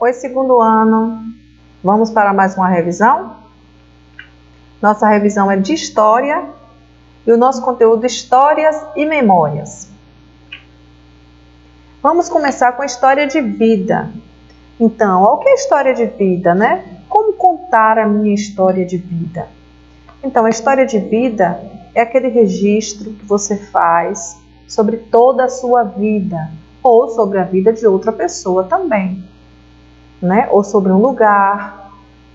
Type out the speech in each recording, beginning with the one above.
Oi, segundo ano. Vamos para mais uma revisão? Nossa revisão é de História e o nosso conteúdo Histórias e Memórias. Vamos começar com a História de Vida. Então, o que é História de Vida, né? Como contar a minha história de vida? Então, a História de Vida é aquele registro que você faz sobre toda a sua vida, ou sobre a vida de outra pessoa também, né? Ou sobre um lugar,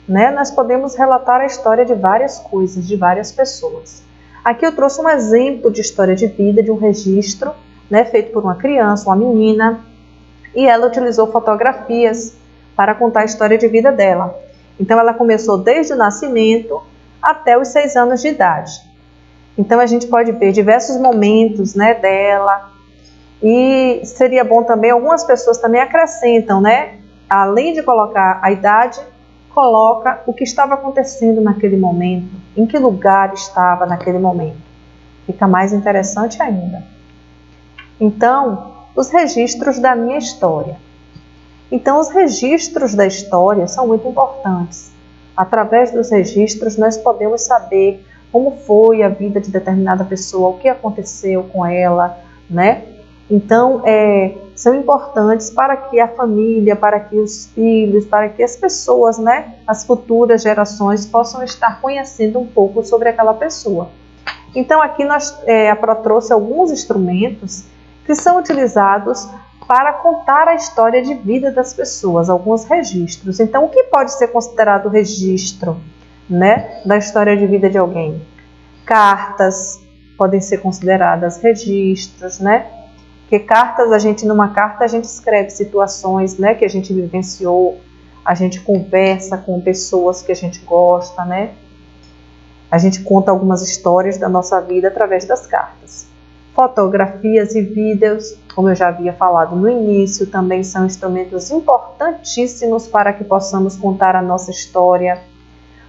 né? Nós podemos relatar a história de várias coisas, de várias pessoas. Aqui eu trouxe um exemplo de história de vida, de um registro, né? Feito por uma criança, uma menina, e ela utilizou fotografias para contar a história de vida dela. Então, ela começou desde o nascimento até os 6 anos de idade. Então, a gente pode ver diversos momentos, né, dela. E seria bom também, algumas pessoas também acrescentam, né? Além de colocar a idade, coloca o que estava acontecendo naquele momento, em que lugar estava naquele momento. Fica mais interessante ainda. Então, os registros da minha história. Então, os registros da história são muito importantes. Através dos registros, nós podemos saber como foi a vida de determinada pessoa, o que aconteceu com ela, né? Então, são importantes para que a família, para que os filhos, para que as pessoas, né, as futuras gerações possam estar conhecendo um pouco sobre aquela pessoa. Então, aqui a Pro trouxe alguns instrumentos que são utilizados para contar a história de vida das pessoas, alguns registros. Então, o que pode ser considerado registro, né, da história de vida de alguém? Cartas podem ser consideradas registros, né? Porque numa carta a gente escreve situações, né, que a gente vivenciou, a gente conversa com pessoas que a gente gosta, né? A gente conta algumas histórias da nossa vida através das cartas. Fotografias e vídeos, como eu já havia falado no início, também são instrumentos importantíssimos para que possamos contar a nossa história.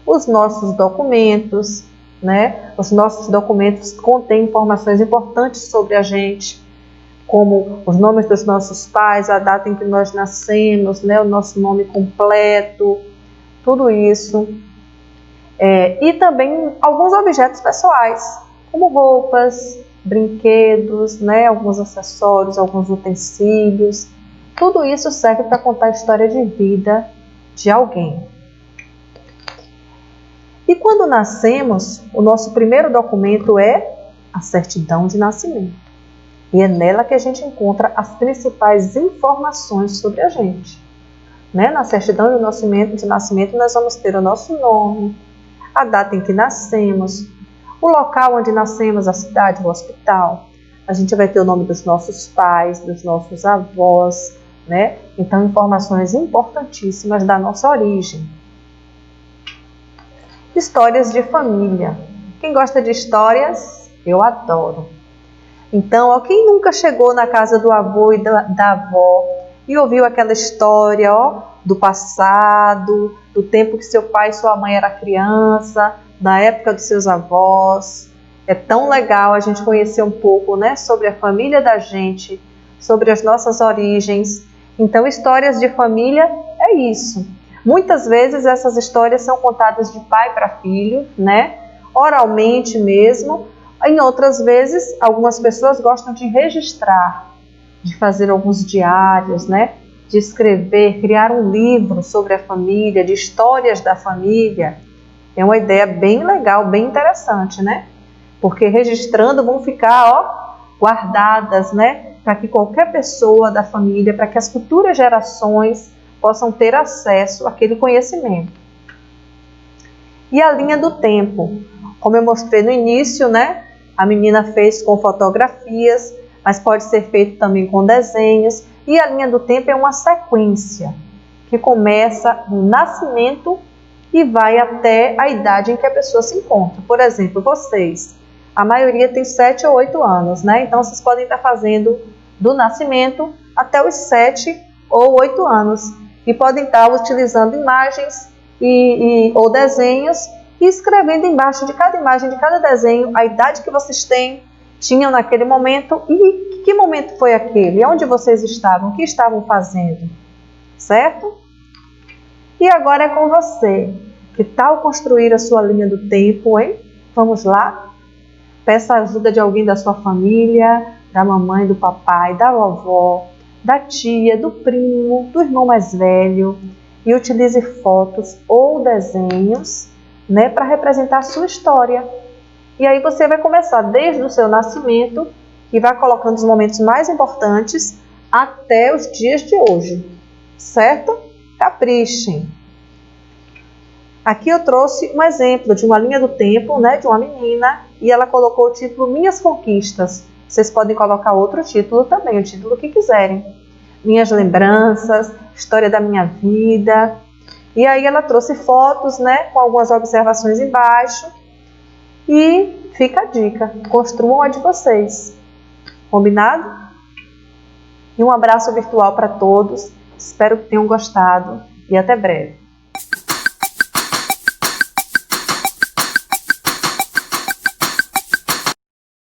Os nossos documentos, né? Os nossos documentos contêm informações importantes sobre a gente, como os nomes dos nossos pais, a data em que nós nascemos, né? O nosso nome completo, tudo isso. E também alguns objetos pessoais, como roupas, brinquedos, né? Alguns acessórios, alguns utensílios. Tudo isso serve para contar a história de vida de alguém. E quando nascemos, o nosso primeiro documento é a certidão de nascimento. E é nela que a gente encontra as principais informações sobre a gente, né? Na certidão de nascimento nós vamos ter o nosso nome, a data em que nascemos, o local onde nascemos, a cidade, o hospital. A gente vai ter o nome dos nossos pais, dos nossos avós, né? Então, informações importantíssimas da nossa origem. Histórias de família. Quem gosta de histórias? Eu adoro. Então, quem nunca chegou na casa do avô e da avó e ouviu aquela história, do passado, do tempo que seu pai e sua mãe eram criança, da época dos seus avós. É tão legal a gente conhecer um pouco, né, sobre a família da gente, sobre as nossas origens. Então, histórias de família é isso. Muitas vezes essas histórias são contadas de pai para filho, né, oralmente mesmo. Em outras vezes, algumas pessoas gostam de registrar, de fazer alguns diários, né, de escrever, criar um livro sobre a família, de histórias da família. É uma ideia bem legal, bem interessante, né? Porque registrando vão ficar, guardadas, né? Para que qualquer pessoa da família, para que as futuras gerações possam ter acesso àquele conhecimento. E a linha do tempo, como eu mostrei no início, né? A menina fez com fotografias, mas pode ser feito também com desenhos. E a linha do tempo é uma sequência que começa no nascimento e vai até a idade em que a pessoa se encontra. Por exemplo, vocês, a maioria tem 7 ou 8 anos, né? Então, vocês podem estar fazendo do nascimento até os 7 ou 8 anos. E podem estar utilizando imagens ou desenhos e escrevendo embaixo de cada imagem, de cada desenho, a idade que vocês tinham naquele momento e que momento foi aquele, onde vocês estavam, o que estavam fazendo, certo? E agora é com você. Que tal construir a sua linha do tempo, hein? Vamos lá? Peça a ajuda de alguém da sua família, da mamãe, do papai, da vovó, da tia, do primo, do irmão mais velho e utilize fotos ou desenhos, né, para representar a sua história. E aí você vai começar desde o seu nascimento e vai colocando os momentos mais importantes até os dias de hoje, certo? Caprichem! Aqui eu trouxe um exemplo de uma linha do tempo, né, de uma menina, e ela colocou o título Minhas Conquistas. Vocês podem colocar outro título também, o título que quiserem. Minhas lembranças, história da minha vida. E aí ela trouxe fotos, né, com algumas observações embaixo. E fica a dica, construam a de vocês. Combinado? E um abraço virtual para todos. Espero que tenham gostado e até breve.